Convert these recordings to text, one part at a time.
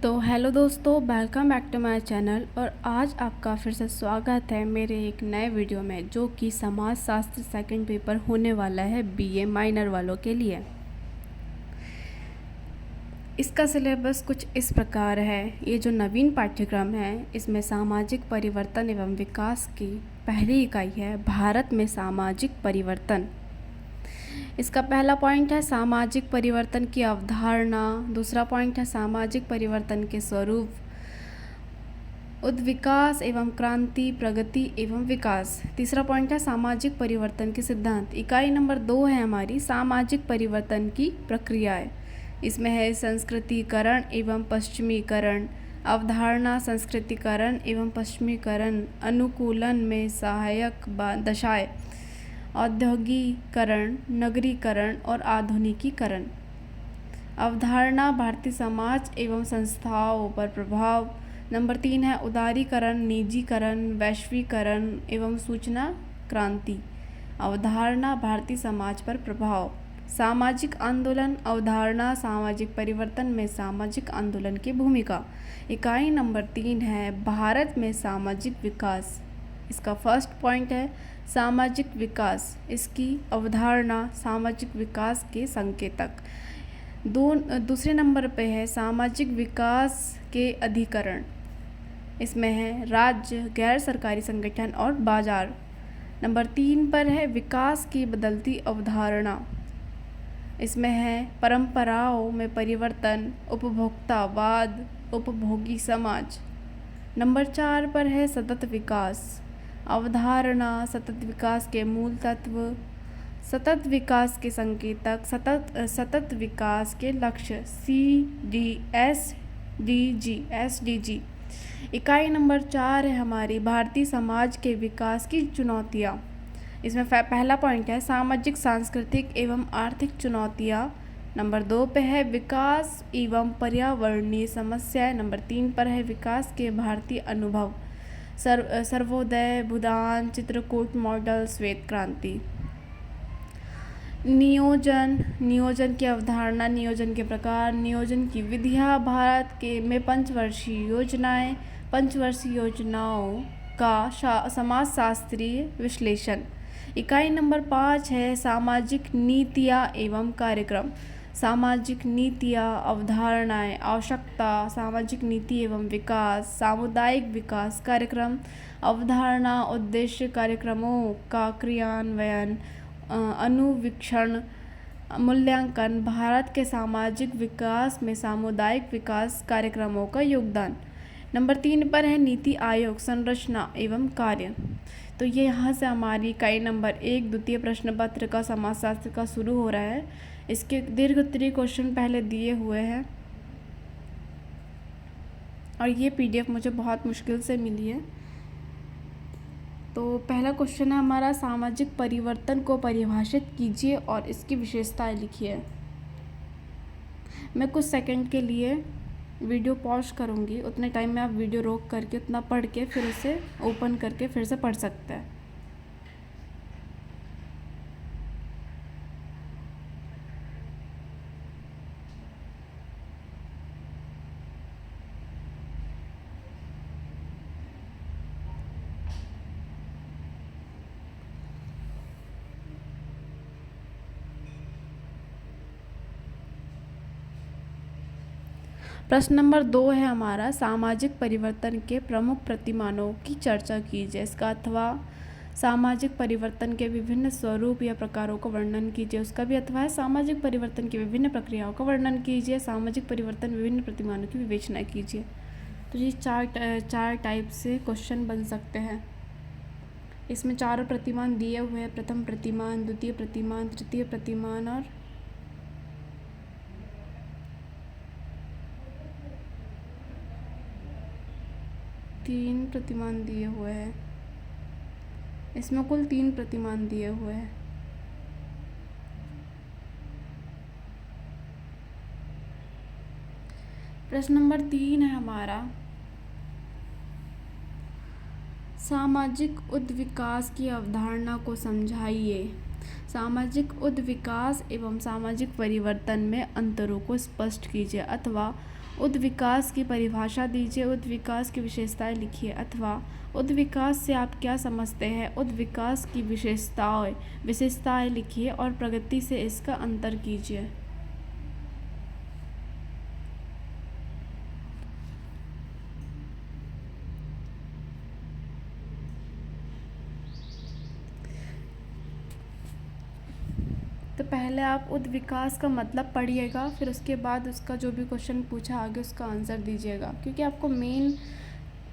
तो हेलो दोस्तों, welcome back to my channel. और आज आपका फिर से स्वागत है मेरे एक नए वीडियो में, जो कि समाज शास्त्र सेकंड पेपर होने वाला है बीए माइनर वालों के लिए। इसका सिलेबस कुछ इस प्रकार है। ये जो नवीन पाठ्यक्रम है, इसमें सामाजिक परिवर्तन एवं विकास की पहली इकाई है भारत में सामाजिक परिवर्तन। इसका पहला पॉइंट है सामाजिक परिवर्तन की अवधारणा। दूसरा पॉइंट है सामाजिक परिवर्तन के स्वरूप, उद्विकास एवं क्रांति, प्रगति एवं विकास। तीसरा पॉइंट है सामाजिक परिवर्तन के सिद्धांत। इकाई नंबर 2 है हमारी सामाजिक परिवर्तन की प्रक्रियाएं। इसमें है संस्कृतिकरण एवं पश्चिमीकरण, अवधारणा, संस्कृतिकरण एवं पश्चिमीकरण, अनुकूलन में सहायक दशाएं, औद्योगिकरण, नगरीकरण और आधुनिकीकरण। अवधारणा, भारतीय समाज एवं संस्थाओं पर प्रभाव। नंबर 3 है उदारीकरण, निजीकरण, वैश्वीकरण एवं सूचना क्रांति। अवधारणा, भारतीय समाज पर प्रभाव। सामाजिक आंदोलन, अवधारणा, सामाजिक परिवर्तन में सामाजिक आंदोलन की भूमिका। इकाई नंबर 3 है भारत में सामाजिक विकास। इसका फर्स्ट पॉइंट है सामाजिक विकास। इसकी अवधारणा, सामाजिक विकास के संकेतक। दूसरे नंबर पे है सामाजिक विकास के अधिकरण। इसमें है राज्य, गैर सरकारी संगठन और बाजार। नंबर 3 पर है विकास की बदलती अवधारणा। इसमें है परंपराओं में परिवर्तन, उपभोक्तावाद, उपभोगी समाज। नंबर 4 पर है सतत विकास अवधारणा, सतत विकास के मूल तत्व, सतत विकास के संकेतक, सतत विकास के लक्ष्य SDG। इकाई नंबर 4 है हमारी भारतीय समाज के विकास की चुनौतियाँ। इसमें पहला पॉइंट है सामाजिक, सांस्कृतिक एवं आर्थिक चुनौतियाँ। नंबर 2 पे है विकास एवं पर्यावरणीय समस्याएं। नंबर 3 पर है विकास के भारतीय अनुभव, सर्वोदय, भूदान, चित्रकूट मॉडल, श्वेत क्रांति। नियोजन की अवधारणा, नियोजन के प्रकार, नियोजन की विधियाँ, भारत में पंचवर्षीय योजनाओं का समाजशास्त्रीय विश्लेषण। इकाई नंबर 5 है सामाजिक नीतियाँ एवं कार्यक्रम। सामाजिक नीतियाँ, अवधारणाएं, आवश्यकता, सामाजिक नीति एवं विकास, सामुदायिक विकास कार्यक्रम, अवधारणा, उद्देश्य, कार्यक्रमों का क्रियान्वयन, अनुवीक्षण, मूल्यांकन, भारत के सामाजिक विकास में सामुदायिक विकास कार्यक्रमों का योगदान। नंबर 3 पर है नीति आयोग, संरचना एवं कार्य। तो ये यहाँ से हमारी इकाई नंबर 1 द्वितीय प्रश्न पत्र का समाजशास्त्र का शुरू हो रहा है। इसके दीर्घ उत्तरीय क्वेश्चन पहले दिए हुए हैं और ये PDF मुझे बहुत मुश्किल से मिली है। तो पहला क्वेश्चन है हमारा सामाजिक परिवर्तन को परिभाषित कीजिए और इसकी विशेषताएं लिखिए। मैं कुछ सेकंड के लिए वीडियो पॉज करूँगी, उतने टाइम में आप वीडियो रोक करके उतना पढ़ के फिर उसे ओपन करके फिर से पढ़ सकते हैं। प्रश्न नंबर 2 है हमारा सामाजिक परिवर्तन के प्रमुख प्रतिमानों की चर्चा कीजिए। इसका अथवा सामाजिक परिवर्तन के विभिन्न स्वरूप या प्रकारों का वर्णन कीजिए। उसका भी अथवा है सामाजिक परिवर्तन की विभिन्न प्रक्रियाओं का वर्णन कीजिए। सामाजिक परिवर्तन विभिन्न प्रतिमानों की विवेचना कीजिए। तो ये चार टाइप से क्वेश्चन बन सकते हैं। इसमें 4 प्रतिमान दिए हुए हैं, प्रथम प्रतिमान, द्वितीय प्रतिमान, तृतीय प्रतिमान और तीन प्रतिमान दिए हुए हैं। इसमें कुल 3 प्रतिमान दिए हुए हैं। प्रश्न नंबर 3 है हमारा सामाजिक उद्विकास की अवधारणा को समझाइए। सामाजिक उद्विकास एवं सामाजिक परिवर्तन में अंतरों को स्पष्ट कीजिए, अथवा उद्विकास की परिभाषा दीजिए, उद्विकास की विशेषताएं लिखिए। अथवा उद्विकास से आप क्या समझते हैं, उद्विकास की विशेषताएं लिखिए और प्रगति से इसका अंतर कीजिए। तो पहले आप उद्विकास का मतलब पढ़िएगा, फिर उसके बाद उसका जो भी क्वेश्चन पूछा आगे उसका आंसर दीजिएगा, क्योंकि आपको मेन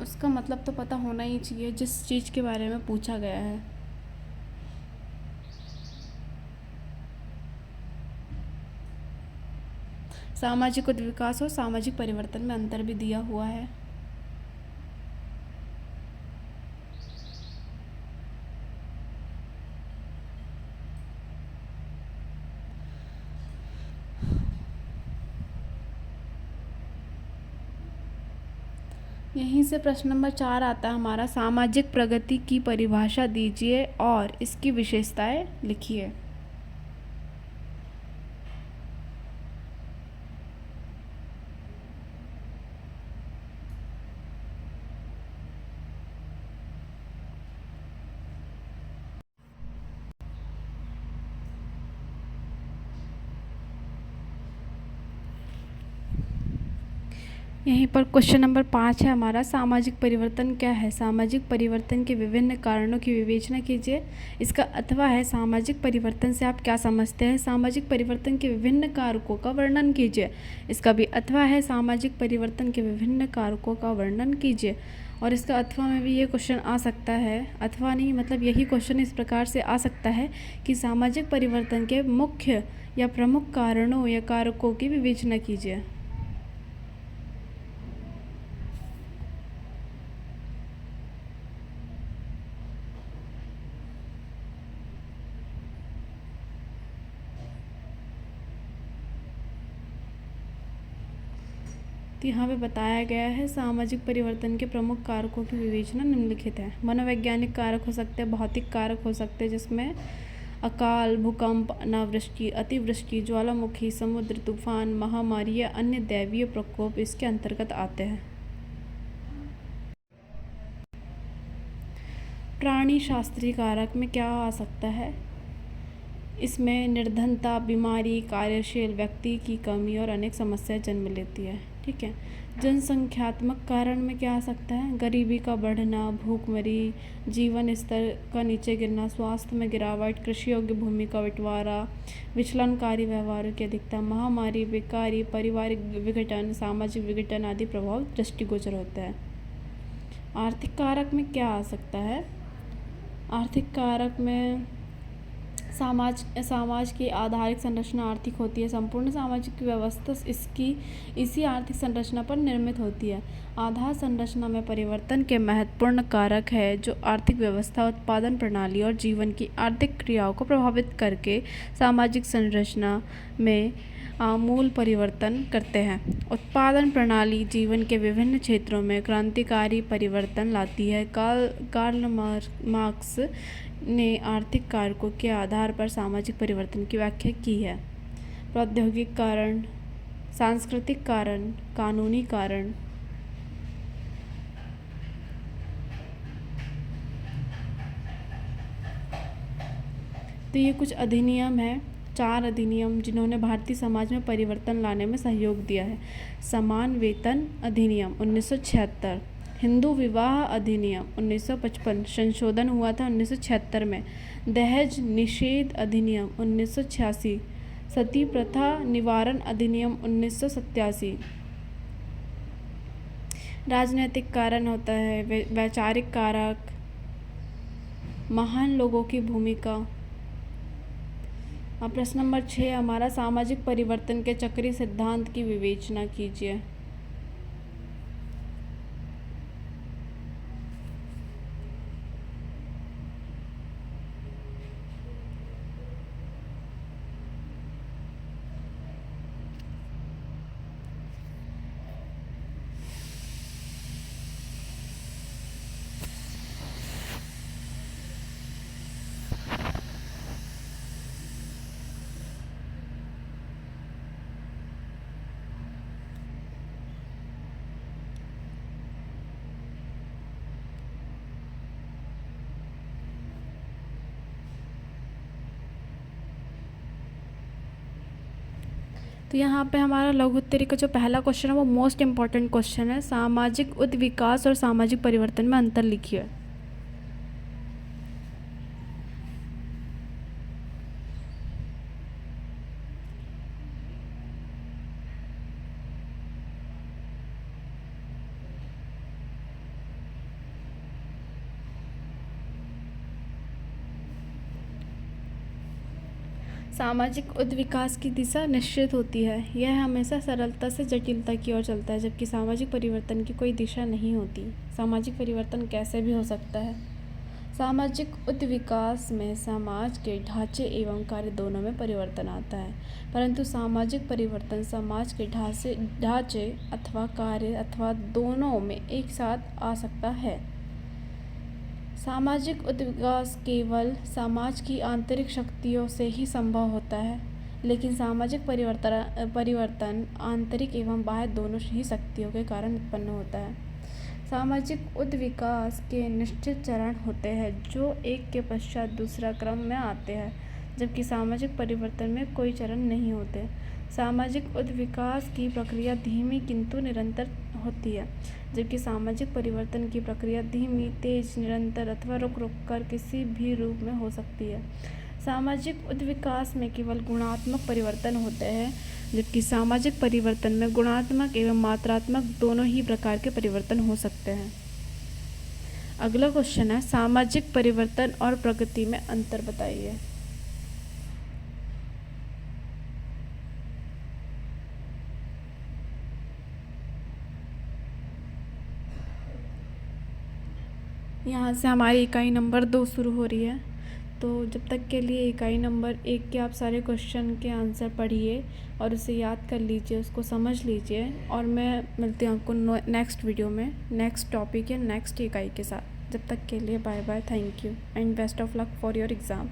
उसका मतलब तो पता होना ही चाहिए जिस चीज़ के बारे में पूछा गया है। सामाजिक उद्विकास और सामाजिक परिवर्तन में अंतर भी दिया हुआ है। यहीं से प्रश्न नंबर 4 आता है हमारा, सामाजिक प्रगति की परिभाषा दीजिए और इसकी विशेषताएं लिखिए। यहीं पर क्वेश्चन नंबर 5 है हमारा, सामाजिक परिवर्तन क्या है। सामाजिक परिवर्तन के विभिन्न कारणों की विवेचना कीजिए। इसका अथवा है, सामाजिक परिवर्तन से आप क्या समझते हैं। सामाजिक परिवर्तन के विभिन्न कारकों का वर्णन कीजिए। इसका भी अथवा है, सामाजिक परिवर्तन के विभिन्न कारकों का वर्णन कीजिए। और इसका अथवा में भी ये क्वेश्चन आ सकता है, अथवा नहीं मतलब यही क्वेश्चन इस प्रकार से आ सकता है कि सामाजिक परिवर्तन के मुख्य या प्रमुख कारणों या कारकों की विवेचना कीजिए। तो यहाँ पे बताया गया है सामाजिक परिवर्तन के प्रमुख कारकों की विवेचना निम्नलिखित है। मनोवैज्ञानिक कारक हो सकते हैं, भौतिक कारक हो सकते हैं, जिसमें अकाल, भूकंप, अनावृष्टि, अतिवृष्टि, ज्वालामुखी, समुद्र तूफान, महामारी या अन्य दैवीय प्रकोप इसके अंतर्गत आते हैं। प्राणी शास्त्रीय कारक में क्या आ सकता है, इसमें निर्धनता, बीमारी, कार्यशील व्यक्ति की कमी और अनेक समस्याएं जन्म लेती है। ठीक है। जनसंख्यात्मक कारण में क्या आ सकता है, गरीबी का बढ़ना, भूखमरी, जीवन स्तर का नीचे गिरना, स्वास्थ्य में गिरावट, कृषि योग्य भूमि का बंटवारा, विचलनकारी व्यवहारों की अधिकता, महामारी, बेकारी, पारिवारिक विघटन, सामाजिक विघटन आदि प्रभाव दृष्टिगोचर होता है। आर्थिक कारक में क्या आ सकता है, आर्थिक कारक में समाज की आधारिक संरचना आर्थिक होती है। संपूर्ण सामाजिक व्यवस्था इसी आर्थिक संरचना पर निर्मित होती है। आधार संरचना में परिवर्तन के महत्वपूर्ण कारक है जो आर्थिक व्यवस्था, उत्पादन प्रणाली और जीवन की आर्थिक क्रियाओं को प्रभावित करके सामाजिक संरचना में आमूल परिवर्तन करते हैं। उत्पादन प्रणाली जीवन के विभिन्न क्षेत्रों में क्रांतिकारी परिवर्तन लाती है। कार्ल मार्क्स ने आर्थिक कारकों के आधार पर सामाजिक परिवर्तन की व्याख्या की है। प्रौद्योगिक कारण, सांस्कृतिक कारण, कानूनी कारण। तो ये कुछ अधिनियम है, 4 अधिनियम जिन्होंने भारतीय समाज में परिवर्तन लाने में सहयोग दिया है। समान वेतन अधिनियम 1976, हिंदू विवाह अधिनियम 1955 संशोधन हुआ था 1976 में, दहेज निषेध अधिनियम 1986, सती प्रथा निवारण अधिनियम 1987। राजनीतिक कारण होता है, वैचारिक कारक, महान लोगों की भूमिका। अब प्रश्न नंबर 6 हमारा, सामाजिक परिवर्तन के चक्रीय सिद्धांत की विवेचना कीजिए। तो यहाँ पे हमारा लघुत्तरी का जो पहला क्वेश्चन है वो मोस्ट इम्पॉर्टेंट क्वेश्चन है। सामाजिक उत्विकास और सामाजिक परिवर्तन में अंतर लिखिए। सामाजिक उत्विकास की दिशा निश्चित होती है, यह हमेशा सरलता से जटिलता की ओर चलता है, जबकि सामाजिक परिवर्तन की कोई दिशा नहीं होती। सामाजिक परिवर्तन कैसे भी हो सकता है। सामाजिक उत्विकास में समाज के ढांचे एवं कार्य दोनों में परिवर्तन आता है, परंतु सामाजिक परिवर्तन समाज के ढांचे अथवा कार्य अथवा दोनों में एक साथ आ सकता है। सामाजिक उत्विकास केवल समाज की आंतरिक शक्तियों से ही संभव होता है, लेकिन सामाजिक परिवर्तन आंतरिक एवं बाह्य दोनों ही शक्तियों के कारण उत्पन्न होता है। सामाजिक उत्विकास के निश्चित चरण होते हैं जो एक के पश्चात दूसरा क्रम में आते हैं, जबकि सामाजिक परिवर्तन में कोई चरण नहीं होते। सामाजिक उत्विकास की प्रक्रिया धीमी किंतु निरंतर होती है, जबकि सामाजिक परिवर्तन की प्रक्रिया धीमी, तेज, निरंतर अथवा रुक रुक कर किसी भी रूप में हो सकती है। सामाजिक उत्विकास में केवल गुणात्मक परिवर्तन होते हैं, जबकि सामाजिक परिवर्तन में गुणात्मक एवं मात्रात्मक दोनों ही प्रकार के परिवर्तन हो सकते हैं। अगला क्वेश्चन है, सामाजिक परिवर्तन और प्रगति में अंतर बताइए। यहाँ से हमारी इकाई नंबर 2 शुरू हो रही है, तो जब तक के लिए इकाई नंबर 1 के आप सारे क्वेश्चन के आंसर पढ़िए और उसे याद कर लीजिए, उसको समझ लीजिए, और मैं मिलती हूँ आपको नेक्स्ट वीडियो में नेक्स्ट टॉपिक या नेक्स्ट इकाई के साथ। जब तक के लिए bye bye, thank you and best of luck for your exam.